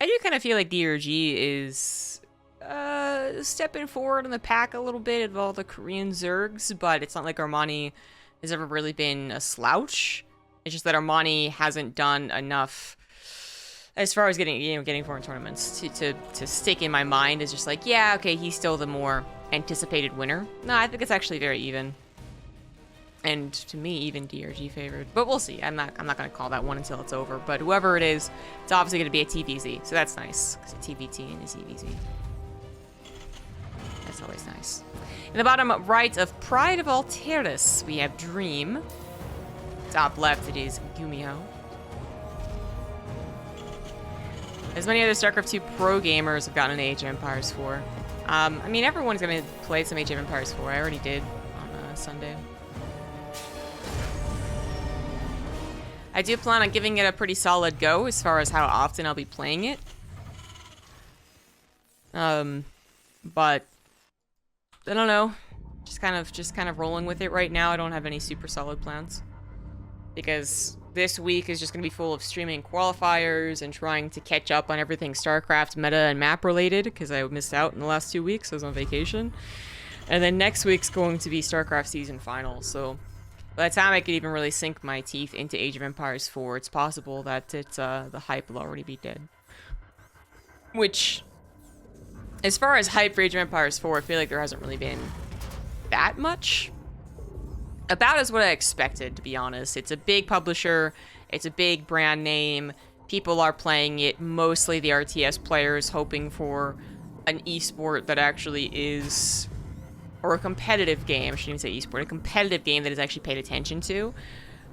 I do kind of feel like DRG is stepping forward in the pack a little bit of all the Korean Zergs, but it's not like Armani has ever really been a slouch. It's just that Armani hasn't done enough as far as getting foreign tournaments to stick in my mind as just like, yeah, okay, he's still the more anticipated winner. No, I think it's actually very even. And to me, even DRG favored. But we'll see. I'm not gonna call that one until it's over. But whoever it is, it's obviously gonna be a TVZ. So that's nice. Because a TvT and a ZVZ. That's always nice. In the bottom right of Pride of Alteris, we have Dream. Top left, it is GuMiho. As many other StarCraft 2 pro gamers have gotten an Age of Empires 4. I mean, everyone's gonna play some Age of Empires 4. I already did on Sunday. I do plan on giving it a pretty solid go as far as how often I'll be playing it. But I don't know. Just kind of rolling with it right now. I don't have any super solid plans. Because this week is just going to be full of streaming qualifiers and trying to catch up on everything StarCraft meta and map related, because I missed out in the last 2 weeks. I was on vacation. And then next week's going to be StarCraft season final, so by the time I could even really sink my teeth into Age of Empires 4, it's possible that the hype will already be dead. Which, as far as hype for Age of Empires 4, I feel like there hasn't really been that much. About as what I expected, to be honest. It's a big publisher, it's a big brand name, people are playing it, mostly the RTS players hoping for an esport that actually is, or a competitive game, I shouldn't even say esport, a competitive game that is actually paid attention to.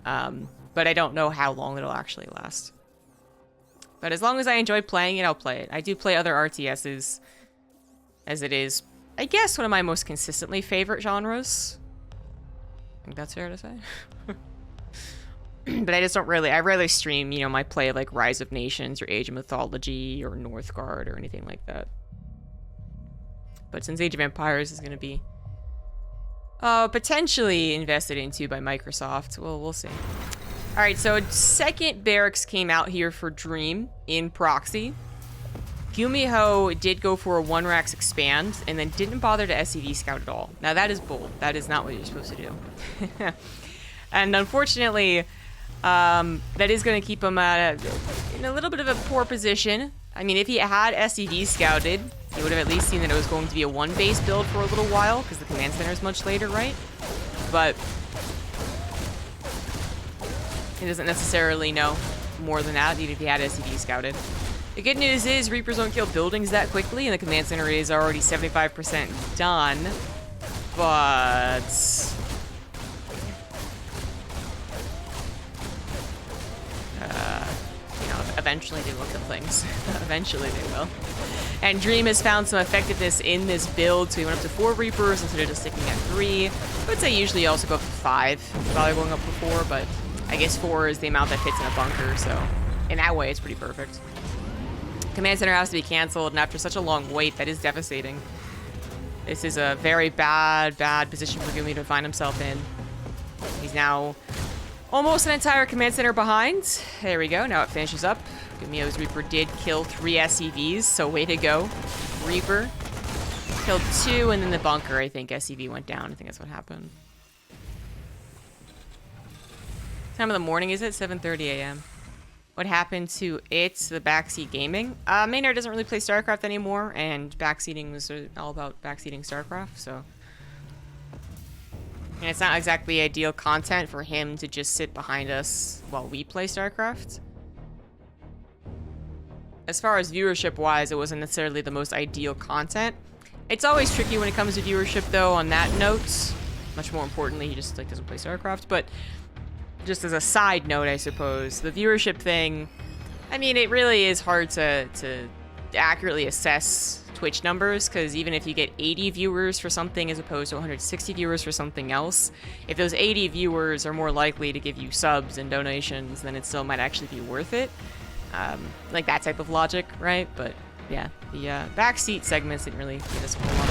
But I don't know how long it'll actually last. But as long as I enjoy playing it, I'll play it. I do play other RTSs, as it is, I guess, one of my most consistently favorite genres. I think that's fair to say. But I just don't really, I rarely stream, you know, my play of like Rise of Nations or Age of Mythology or Northgard or anything like that. But since Age of Empires is going to be potentially invested into by Microsoft, well, we'll see. All right, so second barracks came out here for Dream in proxy. GuMiho did go for a 1-Rax expand and then didn't bother to SCV scout at all. Now that is bold. That is not what you're supposed to do. And unfortunately, that is going to keep him in a little bit of a poor position. I mean, if he had SCV scouted, he would have at least seen that it was going to be a 1-base build for a little while, because the command center is much later, right? But he doesn't necessarily know more than that, even if he had SCV scouted. The good news is Reapers don't kill buildings that quickly, and the command center is already 75% done. But you know, eventually they will kill things. Eventually they will. And Dream has found some effectiveness in this build, so he went up to 4 Reapers instead of just sticking at 3. I would say usually you also go up to 5, probably going up to 4, but I guess 4 is the amount that fits in a bunker, so in that way it's pretty perfect. Command center has to be canceled, and after such a long wait, that is devastating. This is a very bad position for GuMiho to find himself in. He's now almost an entire command center behind. There we go, now it finishes up. GuMiho's Reaper did kill 3 SCVs, so way to go. Reaper killed 2, and then the bunker, I think SCV went down. I think that's what happened. Time of the morning is it? 7:30 a.m. What happened to the backseat gaming? Maynard doesn't really play StarCraft anymore, and backseating was all about backseating StarCraft, so. And it's not exactly ideal content for him to just sit behind us while we play StarCraft. As far as viewership-wise, it wasn't necessarily the most ideal content. It's always tricky when it comes to viewership, though, on that note. Much more importantly, he just like doesn't play StarCraft, but just as a side note, I suppose, the viewership thing, I mean, it really is hard to accurately assess Twitch numbers, because even if you get 80 viewers for something as opposed to 160 viewers for something else, if those 80 viewers are more likely to give you subs and donations, then it still might actually be worth it. Like that type of logic, right? But yeah, the backseat segments didn't really get us a whole lot.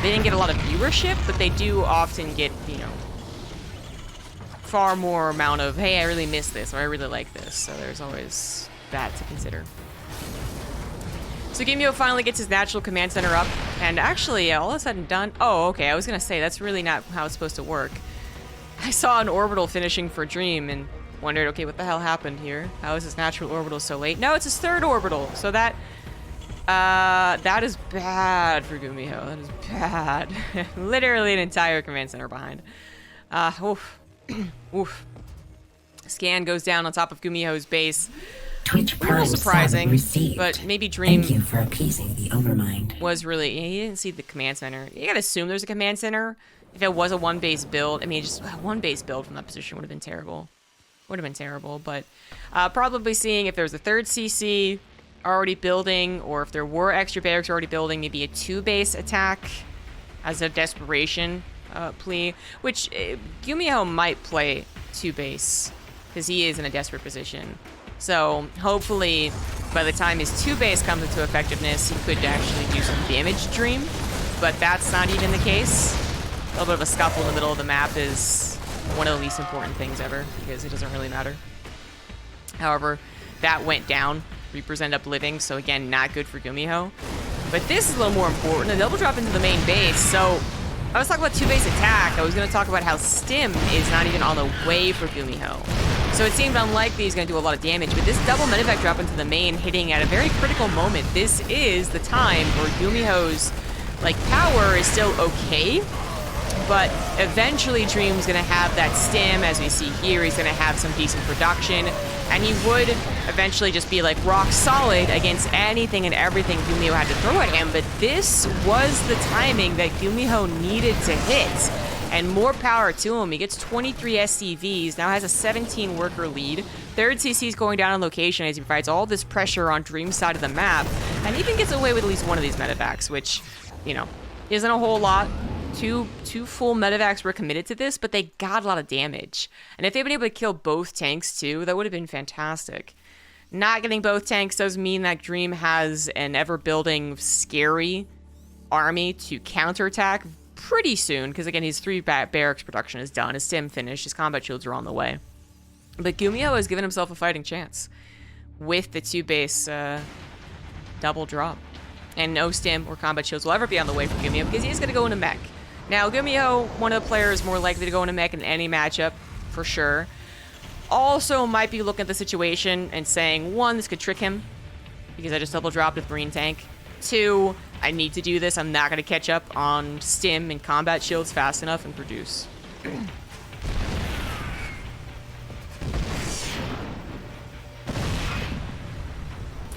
They didn't get a lot of viewership, but they do often get, you know, far more amount of, hey, I really missed this, or I really like this. So there's always that to consider. So GuMiho finally gets his natural command center up, and actually, all of a sudden done. Oh, okay, I was gonna say, that's really not how it's supposed to work. I saw an orbital finishing for Dream and wondered, okay, what the hell happened here? How is his natural orbital so late? No, it's his third orbital, so that is bad for GuMiho. That is bad. Literally an entire command center behind. Oof. Oof. Scan goes down on top of GuMiho's base. Twitch A little surprising, but maybe Dream Thank you for appeasing the overmind. was really... He didn't see the command center. You gotta assume there's a command center. If it was a one-base build, I mean, just a one-base build from that position would have been terrible. Would have been terrible, but probably seeing if there's a third CC already building, or if there were extra barracks already building, maybe a two-base attack as a desperation plea, which GuMiho might play two-base, because he is in a desperate position. So hopefully by the time his two-base comes into effectiveness, he could actually do some damage to Dream, but that's not even the case. A little bit of a scuffle in the middle of the map is one of the least important things ever, because it doesn't really matter. However, that went down. Reapers end up living, so again, not good for GuMiho. But this is a little more important. A double drop into the main base. So I was talking about two-base attack. I was going to talk about how Stim is not even on the way for GuMiho. So it seemed unlikely he's going to do a lot of damage, but this double medevac drop into the main hitting at a very critical moment. This is the time where GuMiho's power is still okay, but eventually Dream's going to have that Stim, as we see here. He's going to have some decent production, and he would eventually just be rock solid against anything and everything GuMiho had to throw at him. But this was the timing that GuMiho needed to hit, and more power to him. He gets 23 SCVs, now has a 17 worker lead. Third CC is going down on location as he provides all this pressure on Dream's side of the map, and even gets away with at least one of these medevacs, which, isn't a whole lot. Two full medevacs were committed to this, but they got a lot of damage. And if they'd been able to kill both tanks too, that would have been fantastic. Not getting both tanks does mean that Dream has an ever-building, scary army to counterattack pretty soon, because again, his 3 barracks production is done, his Stim finished, his combat shields are on the way. But GuMiho has given himself a fighting chance with the 2-base double drop. And no Stim or combat shields will ever be on the way for GuMiho, because he is going to go into mech. Now, GuMiho, one of the players more likely to go into mech in any matchup, for sure. Also might be looking at the situation and saying, 1, this could trick him, because I just double dropped with Marine Tank. 2, I need to do this. I'm not going to catch up on Stim and combat shields fast enough and produce.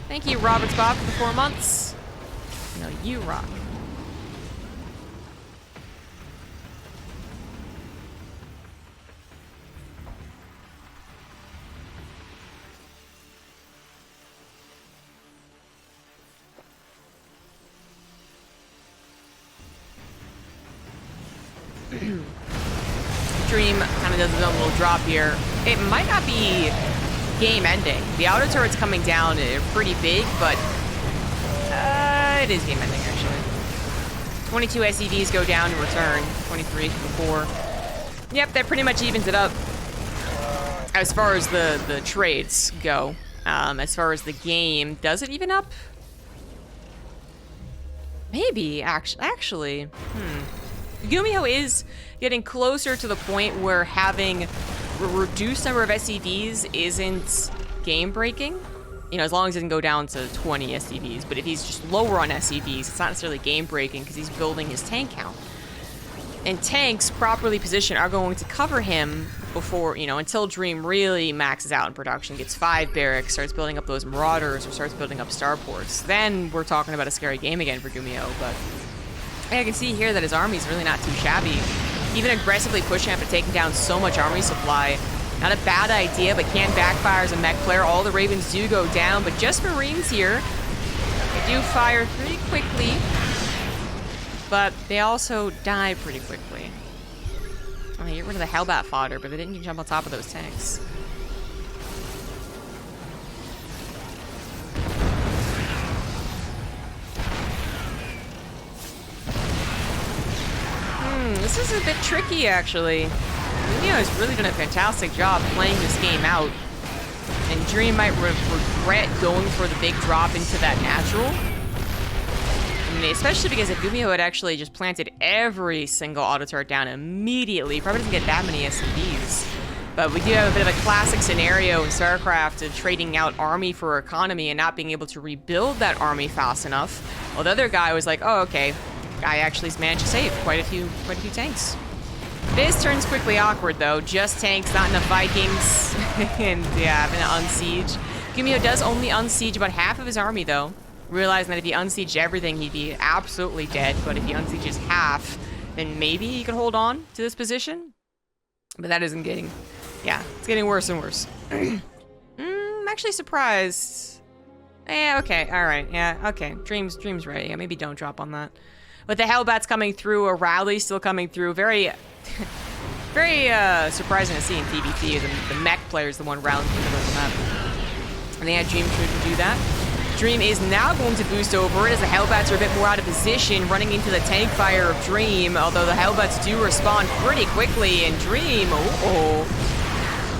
Thank you, Roberts Bob, for the 4 months. No, you rock. Dream kind of does his own little drop here. It might not be game ending. The outer turret's coming down, they're pretty big, but it is game ending actually. 22 SCVs go down in return, 23 before. Yep, that pretty much evens it up as far as the trades go. As far as the game, does it even up? Maybe, actually. GuMiho is getting closer to the point where having a reduced number of SCVs isn't game-breaking. As long as it doesn't go down to 20 SCVs. But if he's just lower on SCVs, it's not necessarily game-breaking because he's building his tank count. And tanks, properly positioned, are going to cover him before, until Dream really maxes out in production, gets 5 barracks, starts building up those Marauders, or starts building up starports. Then we're talking about a scary game again for GuMiho, but I can see here that his army's really not too shabby. Even aggressively pushing up and taking down so much army supply. Not a bad idea, but can backfire as a mech player. All the Ravens do go down, but just Marines here. They do fire pretty quickly, but they also die pretty quickly. They get rid of the Hellbat fodder, but they didn't even jump on top of those tanks. This is a bit tricky, actually. GuMiho has really done a fantastic job playing this game out. And Dream might regret going for the big drop into that natural. I mean, especially because if GuMiho had actually just planted every single auto turret down immediately, probably doesn't get that many SCVs. But we do have a bit of a classic scenario in StarCraft of trading out army for economy and not being able to rebuild that army fast enough. Well, the other guy was like, oh, okay. Guy actually managed to save quite a few tanks. This turns quickly awkward, though. Just tanks, not enough Vikings. And, yeah, having to unsiege. GuMiho does only unsiege about half of his army, though. Realizing that if he unsieged everything, he'd be absolutely dead. But if he unsieges half, then maybe he could hold on to this position. But that isn't getting... Yeah, it's getting worse and worse. I'm actually surprised. Yeah, okay, alright, yeah, okay. Dream's right. Yeah, maybe don't drop on that. With the Hellbats coming through, a rally still coming through, very surprising to see in TvT. The mech player is the one rallying through the middle of the map. And they had Dream to do that. Dream is now going to boost over it as the Hellbats are a bit more out of position, running into the tank fire of Dream, although the Hellbats do respond pretty quickly, and Dream,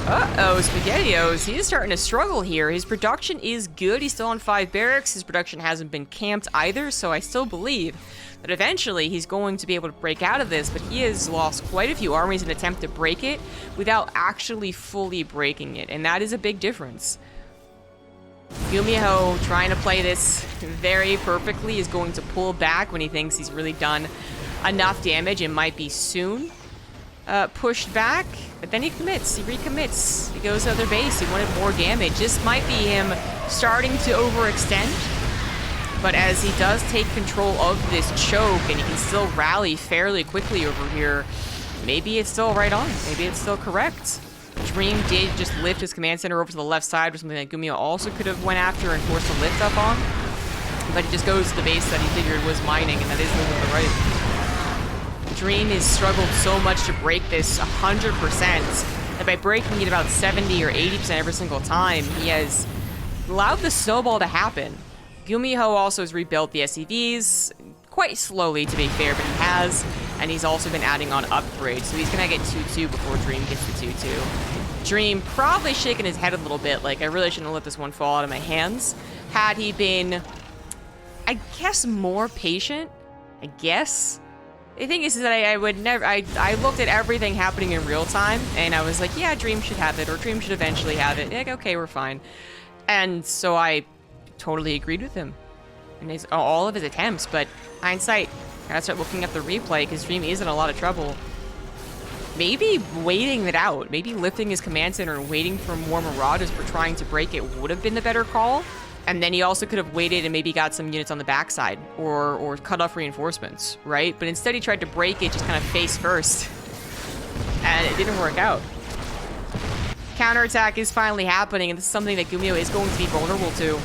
SpaghettiOs, he is starting to struggle here. His production is good. He's still on 5 barracks. His production hasn't been camped either, so I still believe that eventually he's going to be able to break out of this, but he has lost quite a few armies in an attempt to break it without actually fully breaking it, and that is a big difference. GuMiho, trying to play this very perfectly, is going to pull back when he thinks he's really done enough damage and might be soon pushed back, but then he commits, he recommits, he goes to other base, he wanted more damage. This might be him starting to overextend, but as he does take control of this choke and he can still rally fairly quickly over here, maybe it's still right on, maybe it's still correct. Dream did just lift his command center over to the left side, or something that GuMiho also could have went after and forced a lift up on, but he just goes to the base that he figured was mining, and that is moving to the right. Dream has struggled so much to break this 100%, that by breaking it about 70 or 80% every single time, he has allowed the snowball to happen. GuMiho also has rebuilt the SCVs, quite slowly to be fair, but he has, and he's also been adding on upgrades, so he's gonna get 2-2 before Dream gets to 2-2. Dream probably shaking his head a little bit, like, I really shouldn't have let this one fall out of my hands. Had he been, I guess, more patient, I guess. The thing is that I would never, I looked at everything happening in real time, and I was like, yeah, Dream should have it, or Dream should eventually have it. Like, okay, we're fine. And so I totally agreed with him in all of his attempts, but hindsight, gotta start looking at the replay, because Dream is in a lot of trouble. Maybe waiting it out, maybe lifting his command center and waiting for more Marauders for trying to break it would have been the better call. And then he also could have waited and maybe got some units on the backside, or cut off reinforcements, right? But instead he tried to break it just kind of face first, and it didn't work out. Counterattack is finally happening, and this is something that GuMiho is going to be vulnerable to,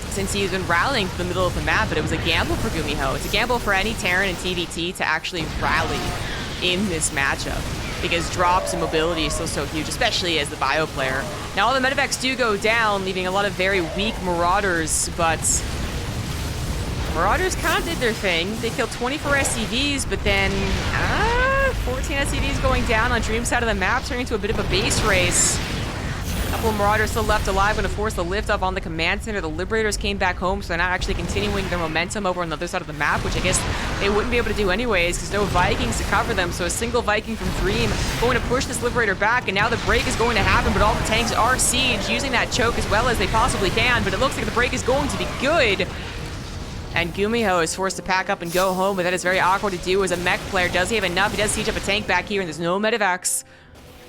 since he's been rallying to the middle of the map, but it was a gamble for GuMiho. It's a gamble for any Terran and TvT to actually rally in this matchup, because drops and mobility is still so huge, especially as the bio player. Now all the medevacs do go down, leaving a lot of very weak Marauders, but Marauders kind of did their thing. They killed 24 SCVs, but then 14 SCVs going down on Dream's side of the map, turning into a bit of a base race. A couple of Marauders still left alive, going to force the lift up on the command center. The Liberators came back home, so they're not actually continuing their momentum over on the other side of the map, which I guess they wouldn't be able to do anyways, because no Vikings to cover them. So a single Viking from Dream going to push this Liberator back, and now the break is going to happen, but all the tanks are sieged, using that choke as well as they possibly can, but it looks like the break is going to be good. And GuMiho is forced to pack up and go home, but that is very awkward to do as a mech player. Does he have enough? He does siege up a tank back here, and there's no medevacs.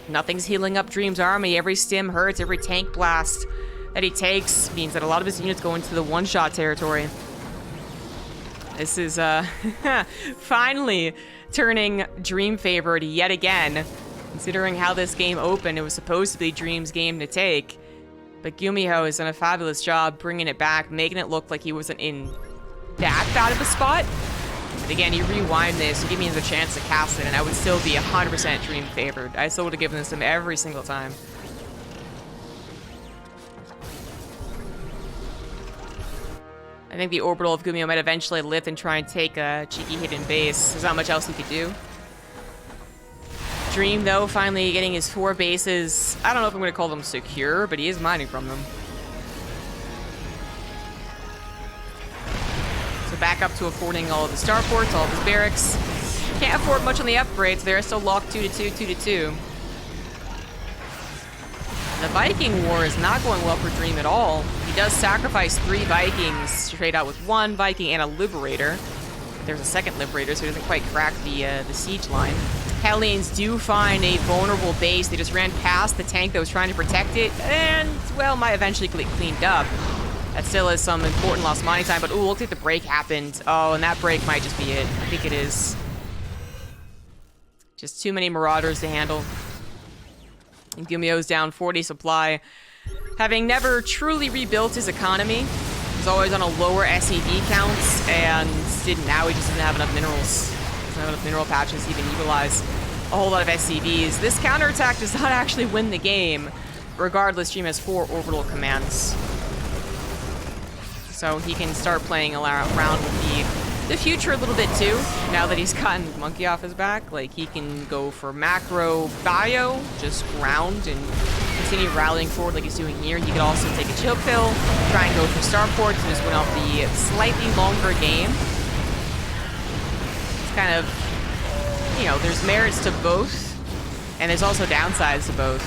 Nothing's healing up Dream's army. Every stim hurts. Every tank blast that he takes means that a lot of his units go into the one-shot territory. This is finally turning Dream favored yet again. Considering how this game opened, it was supposed to be Dream's game to take. But GuMiho has done a fabulous job bringing it back, making it look like he wasn't in that bad of a spot. But again, you rewind this, you give me another chance to cast it, and I would still be 100% Dream favored. I still would have given this to him every single time. I think the orbital of GuMiho might eventually lift and try and take a cheeky hidden base. There's not much else he could do. Dream, though, finally getting his 4 bases. I don't know if I'm going to call them secure, but he is mining from them. So back up to affording all of the starports, all of his barracks. Can't afford much on the upgrades. They're still locked 2-2, 2-2. The Viking War is not going well for Dream at all. He does sacrifice 3 Vikings to trade out with 1 Viking and a Liberator. There's a second Liberator, so he doesn't quite crack the siege line. Hellions do find a vulnerable base. They just ran past the tank that was trying to protect it, and, well, might eventually get cleaned up. That still is some important lost mining time, but ooh, looks like the break happened. Oh, and that break might just be it. I think it is. Just too many Marauders to handle. And GuMiho's down 40 supply. Having never truly rebuilt his economy, was always on a lower SED counts, and now he just doesn't have enough minerals. Doesn't have enough mineral patches to even utilize a whole lot of SCVs. This counterattack does not actually win the game. Regardless, Dream has 4 orbital commands. So he can start playing around with the future a little bit too. Now that he's gotten Monkey off his back, like he can go for macro bio, just ground and continue rallying forward like he's doing here. He could also take a chill pill, try and go for starports and just win off the slightly longer game. It's kind of, you know, there's merits to both, and there's also downsides to both.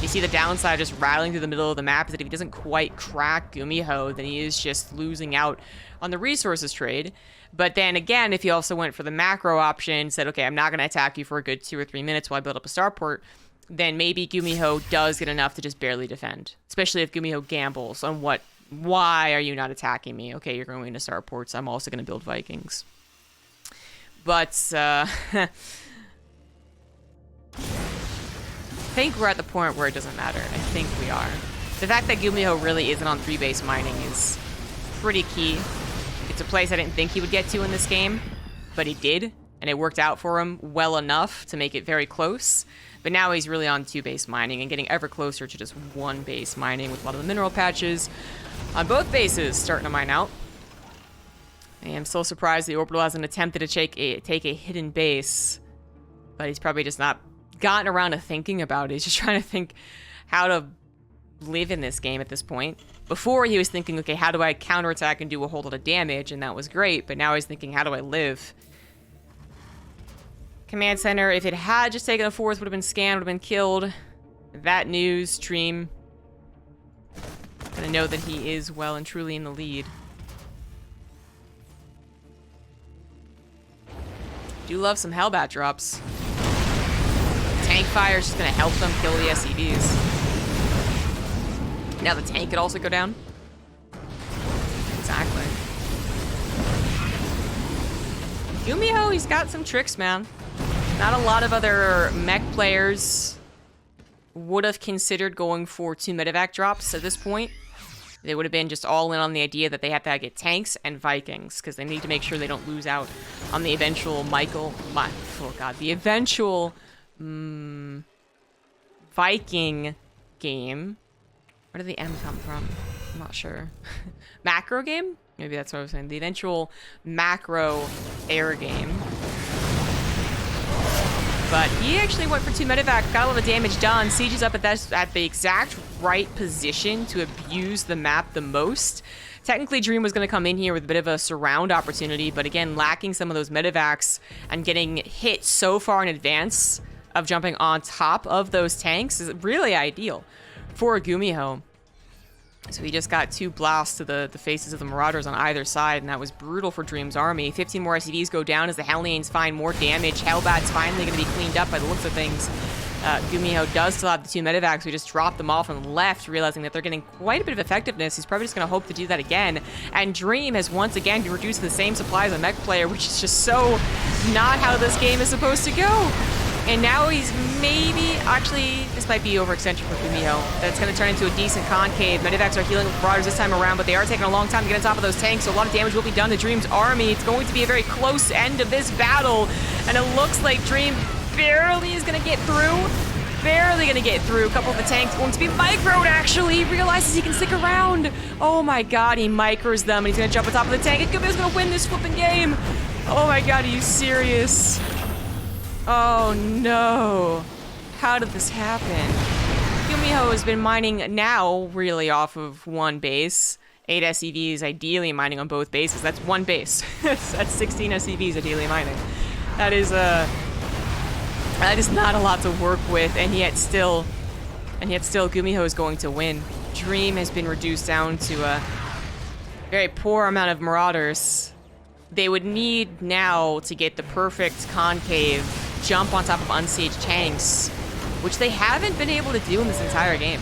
You see the downside just rattling through the middle of the map is that if he doesn't quite crack GuMiho, then he is just losing out on the resources trade. But then again, if he also went for the macro option, said, okay, I'm not going to attack you for a good 2 or 3 minutes while I build up a starport, then maybe GuMiho does get enough to just barely defend. Especially if GuMiho gambles on why are you not attacking me? Okay, you're going into starports. I'm also going to build Vikings. But, I think we're at the point where it doesn't matter. I think we are. The fact that GuMiho really isn't on 3-base mining is pretty key. It's a place I didn't think he would get to in this game, but he did, and it worked out for him well enough to make it very close. But now he's really on 2-base mining and getting ever closer to just 1-base mining with a lot of the mineral patches on both bases starting to mine out. I am so surprised the Orbital hasn't attempted to take a hidden base, but he's probably just not gotten around to thinking about it. He's just trying to think how to live in this game at this point. Before he was thinking, okay, how do I counterattack and do a whole lot of damage, and that was great, but now he's thinking, how do I live? Command Center, if it had just taken a 4th, would have been scanned, would have been killed. That news, Dream. Gonna know that he is well and truly in the lead. Do love some Hellbat drops. Tank fire is just going to help them kill the SCVs. Now the tank could also go down. Exactly. GuMiho, he's got some tricks, man. Not a lot of other mech players would have considered going for 2 medevac drops at this point. They would have been just all in on the idea that they have to get tanks and Vikings, because they need to make sure they don't lose out on the eventual the eventual Viking game. Where did the M come from? I'm not sure. Macro game? Maybe that's what I was saying. The eventual macro air game. But he actually went for 2 medevac, got a lot of damage done. Siege is up at the exact right position to abuse the map the most. Technically, Dream was going to come in here with a bit of a surround opportunity, but again, lacking some of those medevacs and getting hit so far in advance of jumping on top of those tanks is really ideal for GuMiho. So he just got 2 blasts to the faces of the Marauders on either side, and that was brutal for Dream's army. 15 more SCVs go down as the Hellions find more damage. Hellbat's finally going to be cleaned up by the looks of things. GuMiho does still have the 2 medevacs. We just dropped them off and left, realizing that they're getting quite a bit of effectiveness. He's probably just going to hope to do that again. And Dream has once again been reduced to the same supply as a mech player, which is just so not how this game is supposed to go. And now he's maybe, actually, this might be overextension for GuMiho. That's going to turn into a decent concave. Medevacs are healing with Marauders this time around, but they are taking a long time to get on top of those tanks, so a lot of damage will be done to Dream's army. It's going to be a very close end of this battle, and it looks like Dream barely is going to get through. Barely going to get through. A couple of the tanks going to be microed, actually. He realizes he can stick around. Oh my god, he micros them, and he's going to jump on top of the tank, and GuMiho's going to win this flipping game. Oh my god, are you serious? Oh no! How did this happen? GuMiho has been mining now really off of one base. 8 SCVs ideally mining on both bases. That's one base. That's 16 SCVs ideally mining. That is not a lot to work with, and yet still GuMiho is going to win. Dream has been reduced down to a very poor amount of Marauders. They would need now to get the perfect concave jump on top of unsieged tanks, which they haven't been able to do in this entire game.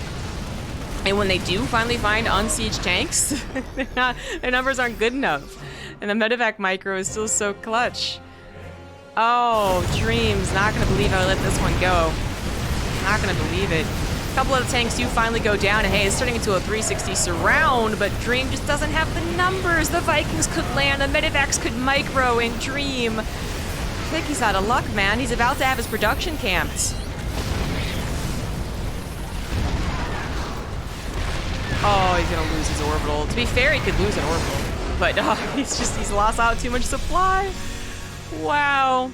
And when they do finally find unsieged tanks, their numbers aren't good enough. And the medevac micro is still so clutch. Oh, Dream's not gonna believe I let this one go. Not gonna believe it. A couple of the tanks do finally go down, and hey, it's turning into a 360 surround, but Dream just doesn't have the numbers. The Vikings could land, the medevacs could micro, and Dream, I think he's out of luck, man. He's about to have his production camped. Oh, he's gonna lose his orbital. To be fair, he could lose an orbital, but he's lost out too much supply. Wow.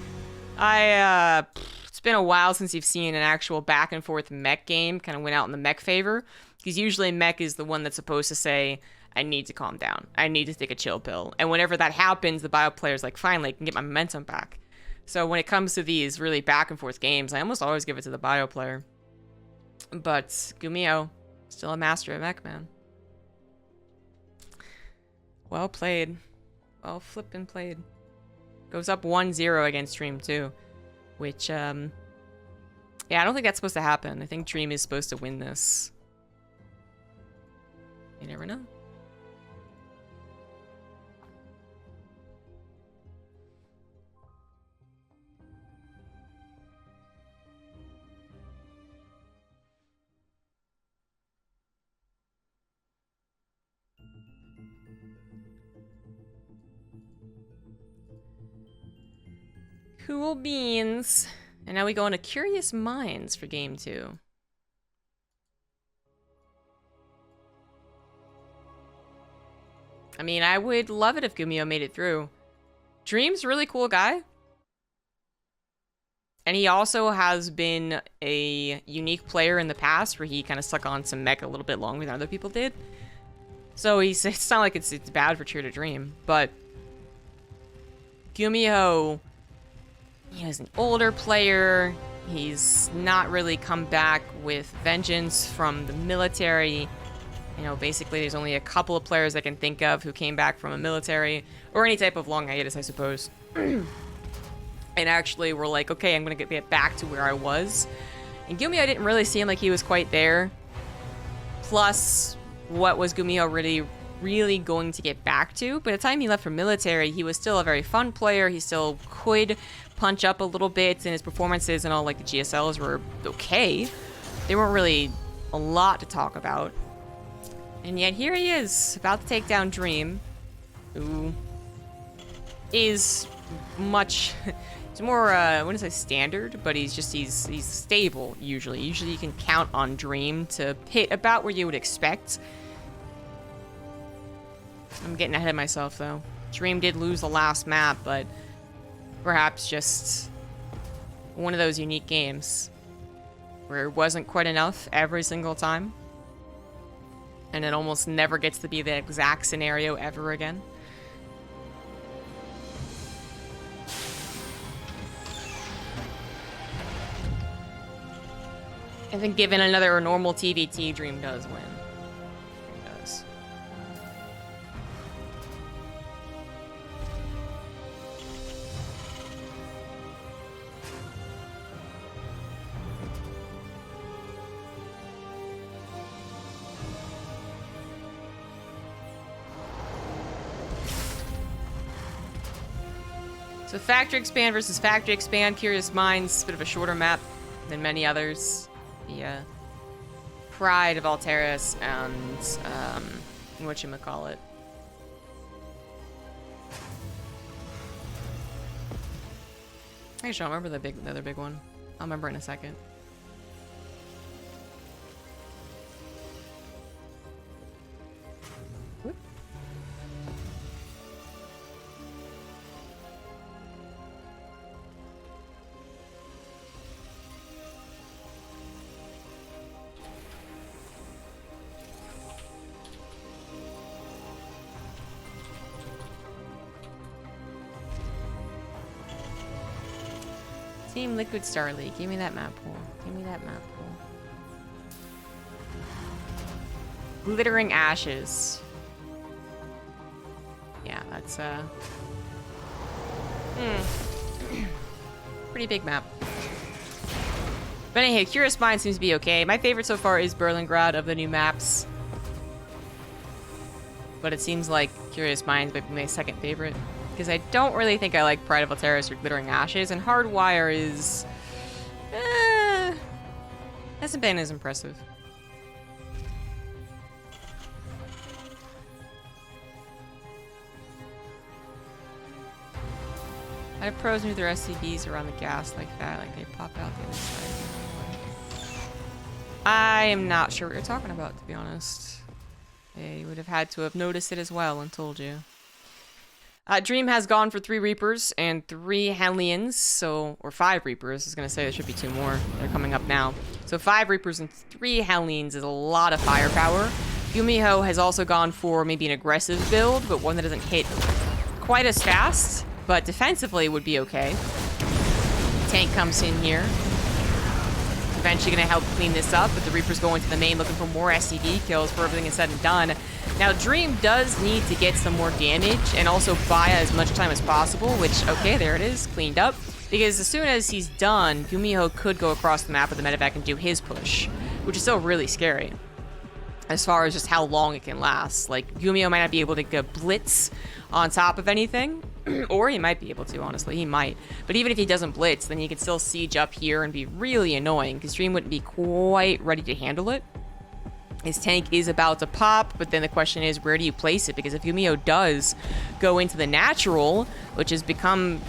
It's been a while since you've seen an actual back and forth mech game kind of went out in the mech favor, because usually mech is the one that's supposed to say, I need to calm down. I need to take a chill pill. And whenever that happens, the bio player's like, finally, I can get my momentum back. So when it comes to these really back and forth games, I almost always give it to the bio player. But GuMiho, still a master of mech, man. Well played. Well flippin' played. Goes up 1-0 against Dream too. Which, yeah, I don't think that's supposed to happen. I think Dream is supposed to win this. You never know. Cool beans. And now we go into Curious Minds for game 2. I mean, I would love it if GuMiho made it through. Dream's a really cool guy. And he also has been a unique player in the past where he kind of stuck on some mech a little bit longer than other people did. So it's not like it's bad for Cheer to Dream, but GuMiho, he's an older player. He's not really come back with vengeance from the military. You know, basically there's only a couple of players I can think of who came back from a military or any type of long hiatus, I suppose. And actually were like, okay, I'm going to get back to where I was. And GuMiho didn't really seem like he was quite there. Plus, what was GuMiho really going to get back to? By the time he left for military, he was still a very fun player. He still could punch up a little bit, and his performances and all, like, the GSLs were okay. They weren't really a lot to talk about. And yet here he is, about to take down Dream, who is much... It's more, I wouldn't say standard, but he's stable, usually. Usually you can count on Dream to hit about where you would expect. I'm getting ahead of myself, though. Dream did lose the last map, but perhaps just one of those unique games where it wasn't quite enough every single time. And it almost never gets to be the exact scenario ever again. I think given another normal TvT, Dream does win. Dream does. So Factory Expand versus Factory Expand. Curious Minds, a bit of a shorter map than many others. The Pride of Alteris and whatchamacallit. Actually, I don't remember the other big one. I'll remember in a second. Whoop. Team Liquid Star League. Give me that map pool. Give me that map pool. Glittering Ashes. Yeah, that's pretty big map. But anyway, Curious Mind seems to be okay. My favorite so far is Berlingrad of the new maps. But it seems like Curious Minds might be my second favorite. Because I don't really think I like Pride of Alteris or Glittering Ashes, and Hardwire is... hasn't been as impressive. I have pros move their SCVs around the gas like that, like they pop out the other side. I am not sure what you're talking about, to be honest. They would have had to have noticed it as well and told you. Dream has gone for 3 Reapers and 3 Hellions, so... Or 5 Reapers. I was gonna say there should be 2 more. They're coming up now. So 5 Reapers and 3 Hellions is a lot of firepower. GuMiho has also gone for maybe an aggressive build, but one that doesn't hit quite as fast, but defensively would be okay. Tank comes in here. Eventually gonna help clean this up, but the Reaper's going to the main looking for more SCV kills for everything is said and done. Now, Dream does need to get some more damage and also buy as much time as possible, which, okay, there it is, cleaned up. Because as soon as he's done, GuMiho could go across the map with the medevac and do his push, which is still really scary as far as just how long it can last. Like, GuMiho might not be able to get blitz on top of anything, or he might be able to, honestly, he might. But even if he doesn't blitz, then he can still siege up here and be really annoying, because Dream wouldn't be quite ready to handle it. His tank is about to pop, but then the question is, where do you place it? Because if GuMiho does go into the natural, which has become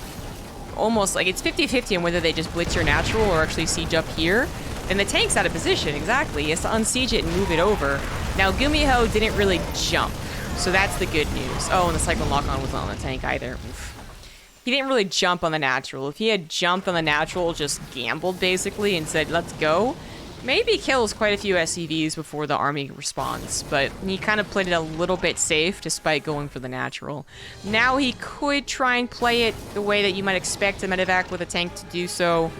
almost like it's 50-50 on whether they just blitz your natural or actually siege up here, then the tank's out of position, exactly. He has to unsiege it and move it over. Now, GuMiho didn't really jump, so that's the good news. Oh, and the Cyclone Lock-On wasn't on the tank either. Oof. He didn't really jump on the natural. If he had jumped on the natural, just gambled, basically, and said, let's go, maybe kills quite a few SCVs before the army responds, but he kind of played it a little bit safe despite going for the natural. Now he could try and play it the way that you might expect a medevac with a tank to do so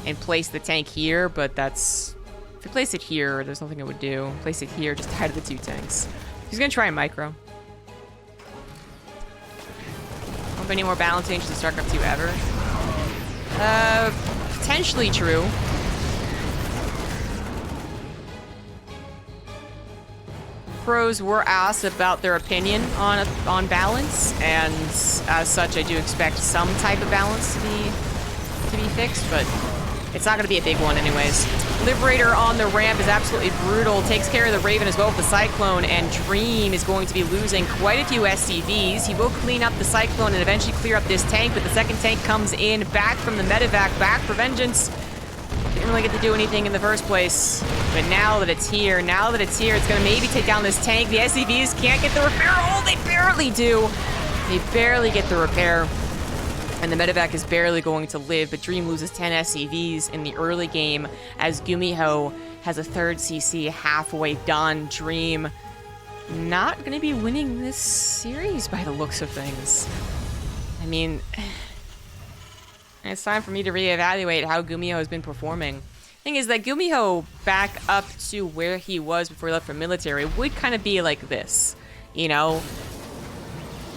and place the tank here, but that's... If you place it here, there's nothing it would do. Place it here, just hide the 2 tanks. He's gonna try a micro. Hope any more balance changes in StarCraft 2 ever. Potentially true. Pros were asked about their opinion on balance, and as such, I do expect some type of balance to be fixed, but it's not going to be a big one anyways. Liberator on the ramp is absolutely brutal. Takes care of the Raven as well with the Cyclone, and Dream is going to be losing quite a few SCVs. He will clean up the Cyclone and eventually clear up this tank, but the second tank comes in, back from the medevac, back for vengeance. Didn't really get to do anything in the first place, but now that it's here, it's gonna maybe take down this tank. The SCVs can't get the repair. Oh, they barely do. They barely get the repair, and the medevac is barely going to live, but Dream loses 10 SCVs in the early game as GuMiho has a 3rd CC halfway done. Dream not gonna be winning this series by the looks of things. I mean... It's time for me to reevaluate how GuMiho has been performing. Thing is that GuMiho back up to where he was before he left for military would kind of be like this. You know,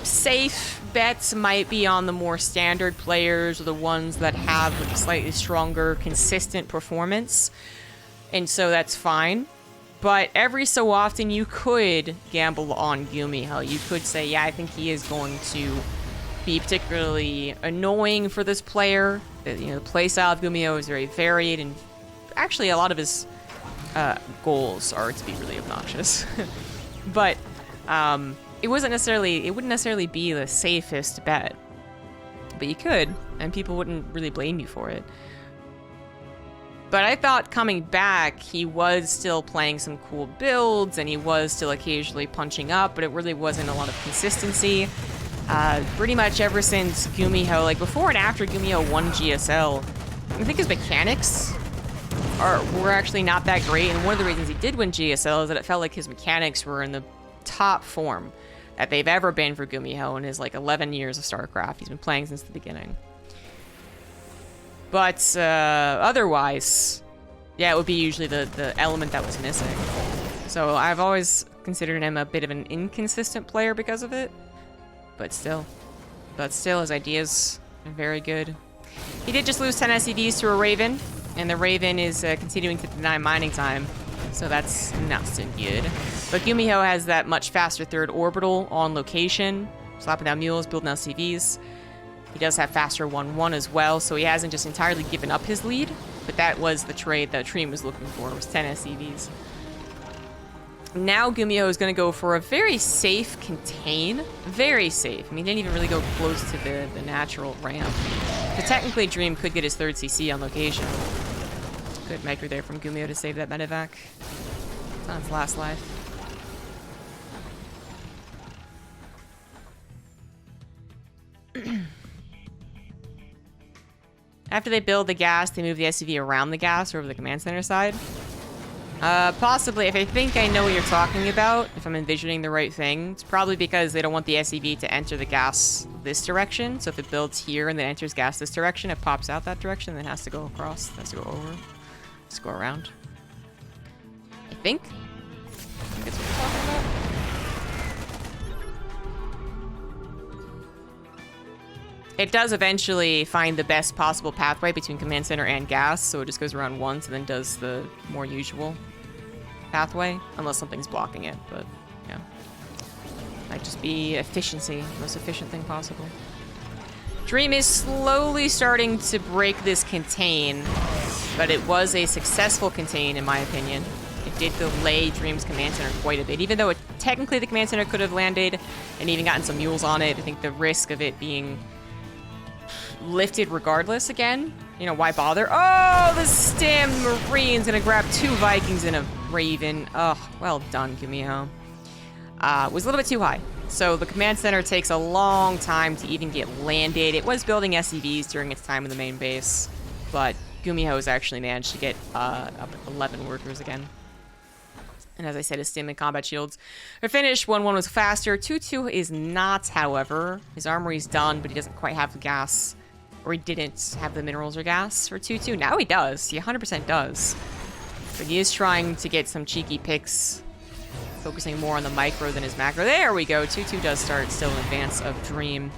safe bets might be on the more standard players or the ones that have a slightly stronger, consistent performance. And so that's fine. But every so often you could gamble on GuMiho. You could say, yeah, I think he is going to be particularly annoying for this player. You know, the playstyle of GuMiho is very varied, and actually a lot of his goals are to be really obnoxious. But it wouldn't necessarily be the safest bet. But you could, and people wouldn't really blame you for it. But I thought coming back, he was still playing some cool builds, and he was still occasionally punching up, but it really wasn't a lot of consistency. Pretty much ever since GuMiho, like before and after GuMiho won GSL, I think his mechanics were actually not that great, and one of the reasons he did win GSL is that it felt like his mechanics were in the top form that they've ever been for GuMiho in his like 11 years of StarCraft. He's been playing since the beginning. But otherwise, yeah, it would be usually the element that was missing. So I've always considered him a bit of an inconsistent player because of it. But still, his ideas are very good. He did just lose 10 SCVs to a Raven, and the Raven is continuing to deny mining time. So that's not so good. But GuMiho has that much faster third orbital on location, slapping down mules, building LCVs. He does have faster 1-1 as well, so he hasn't just entirely given up his lead, but that was the trade that Treem was looking for, was 10 SCVs. Now GuMiho is going to go for a very safe contain. Very safe. I mean, he didn't even really go close to the natural ramp. But technically, Dream could get his third CC on location. Good micro there from GuMiho to save that medevac. It's on its last life. After they build the gas, they move the SCV around the gas or over the command center side. Possibly, if I think I know what you're talking about, if I'm envisioning the right thing, it's probably because they don't want the SCV to enter the gas this direction. So if it builds here and then enters gas this direction, it pops out that direction, then it has to go across, it has to go over. Let's go around. I think that's what we're talking about. It does eventually find the best possible pathway between command center and gas, so it just goes around once and then does the more usual pathway, unless something's blocking it, but yeah. Might just be efficiency, most efficient thing possible. Dream is slowly starting to break this contain, but it was a successful contain in my opinion. It did delay Dream's command center quite a bit, even though technically the command center could have landed and even gotten some mules on it. I think the risk of it being lifted regardless again. You know, why bother? Oh, the Stim Marine's gonna grab 2 Vikings and a Raven. Oh, well done, GuMiho. Was a little bit too high. So the command center takes a long time to even get landed. It was building SCVs during its time in the main base, but GuMiho has actually managed to get up 11 workers again. And as I said, his stim and combat shields are finished. 1-1 was faster. 2-2 is not, however. His armory's done, but he doesn't quite have the gas. Or he didn't have the minerals or gas for 2-2. Now he does. He 100% does. But he is trying to get some cheeky picks, focusing more on the micro than his macro. There we go. 2-2 does start still in advance of Dream.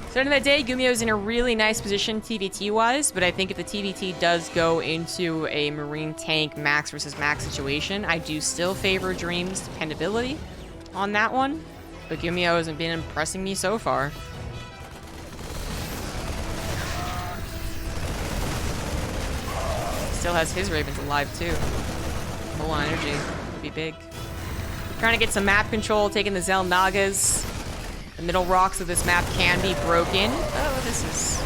So at the end of the day, GuMiho's in a really nice position TvT-wise, but I think if the TvT does go into a Marine tank max versus max situation, I do still favor Dream's dependability on that one. But GuMiho hasn't been impressing me so far. Still has his Ravens alive too. Full on energy would be big. Trying to get some map control, taking the Zel Nagas. The middle rocks of this map can be broken. Oh, this is...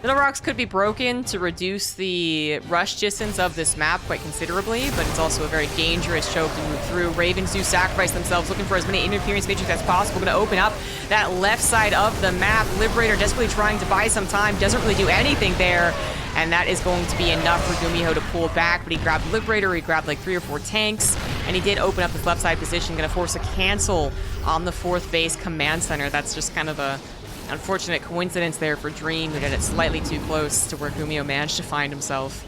Middle rocks could be broken to reduce the rush distance of this map quite considerably, but it's also a very dangerous choke to move through. Ravens do sacrifice themselves, looking for as many interference matrix as possible. Going to open up that left side of the map. Liberator desperately trying to buy some time, doesn't really do anything there. And that is going to be enough for GuMiho to pull back, but he grabbed Liberator, he grabbed like 3 or 4 tanks, and he did open up his left side position, going to force a cancel on the 4th base command center. That's just kind of a unfortunate coincidence there for Dream, who got it slightly too close to where GuMiho managed to find himself.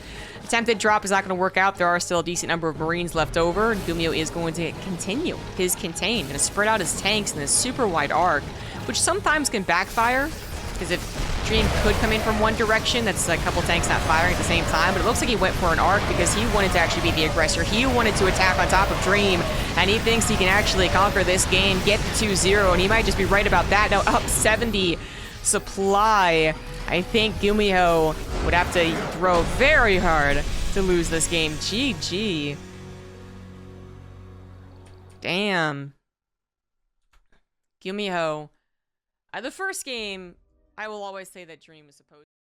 Attempted drop is not going to work out. There are still a decent number of Marines left over, and GuMiho is going to continue his contain, going to spread out his tanks in this super wide arc, which sometimes can backfire, because if Dream could come in from one direction, that's a couple tanks not firing at the same time, but it looks like he went for an arc because he wanted to actually be the aggressor. He wanted to attack on top of Dream, and he thinks he can actually conquer this game, get the 2-0, and he might just be right about that. Now up 70 supply. I think GuMiho would have to throw very hard to lose this game. GG. Damn. GuMiho. The first game, I will always say that Dream was supposed